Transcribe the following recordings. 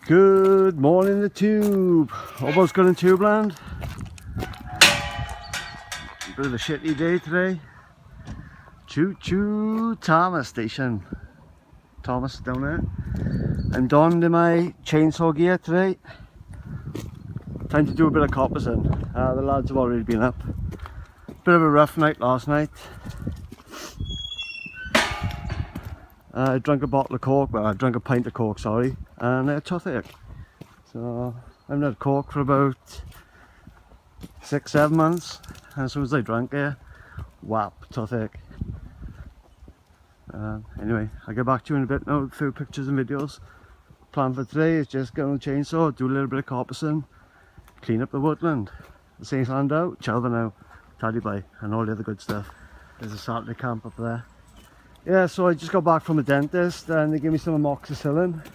Good morning, the tube. Almost got in tube land. Bit of a shitty day today. Choo choo Thomas station. Thomas down there. I'm donned in my chainsaw gear today. Time to do a bit of coppicing. The lads have already been up. Bit of a rough night last night. I drank a bottle of Coke, well I drank a pint of Coke, sorry, and I had toothache. So I haven't had Coke for about 6-7 months, and as soon as I drank it, whap, toothache. Anyway, I'll get back to you in a bit now with a few pictures and videos. Plan for today is just get on the chainsaw, do a little bit of coppicing, clean up the woodland. The Saints land out, chow now, tidy bye, and all the other good stuff. There's a Saturday camp up there. Yeah, so I just got back from the dentist and they gave me some amoxicillin.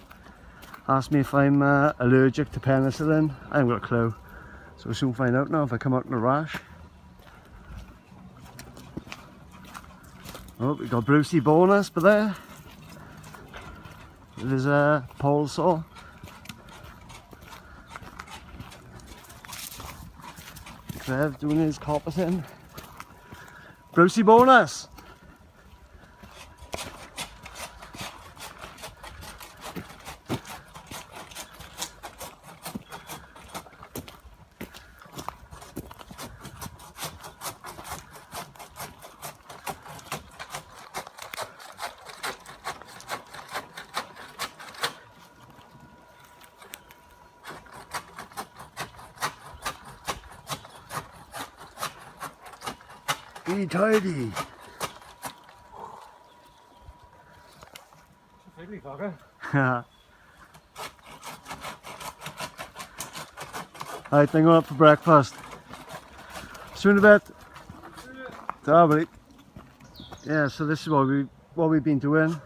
Asked me if I'm allergic to penicillin. I haven't got a clue. So we'll soon find out now if I come out in a rash. Oh, we got Brucey bonus for there. There's a pole saw. Trev doing his coppicing. Brucey bonus! Be tidy. Really, fucker. Alright, then go up for breakfast. Soon a bit. Ta, buddy. Yeah, so this is what we've been doing.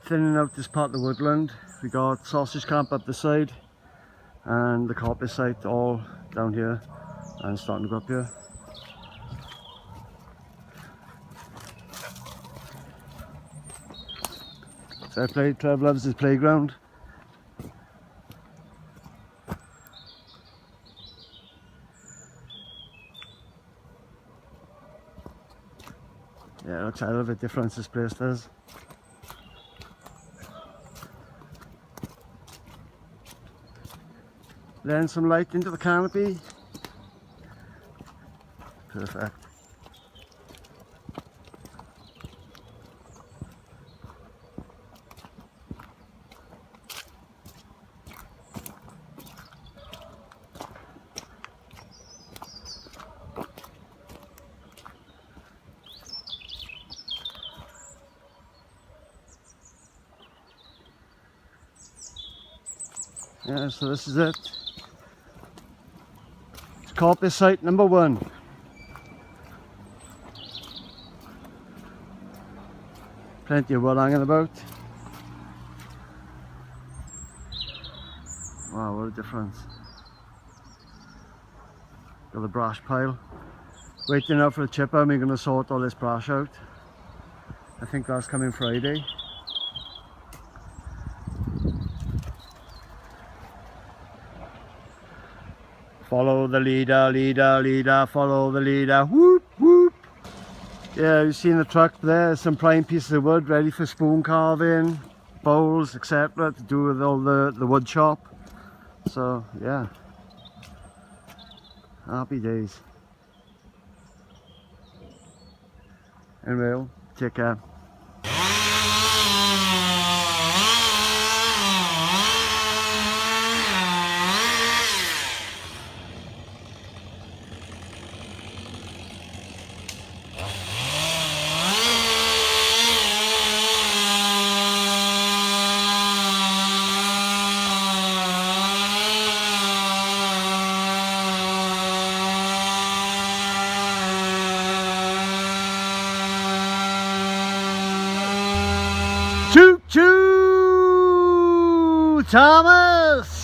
Thinning out this part of the woodland. We got sausage camp up the side and the coppice site all down here and starting to go up here. So Trev loves his playground. Yeah, it looks a little bit different, this place does. Then some light into the canopy. Perfect. Yeah, so this is it. It's coppice site number 1. Plenty of wood hanging about. Wow, what a difference. Got the brash pile. Waiting out for the chipper and we're going to sort all this brash out. I think that's coming Friday. Follow the leader, leader, leader, follow the leader, whoop, whoop. Yeah, you've seen the truck there, some prime pieces of wood ready for spoon carving, bowls, etc. to do with all the wood shop. So, yeah. Happy days. Anyway, take care. Choo choo, Thomas!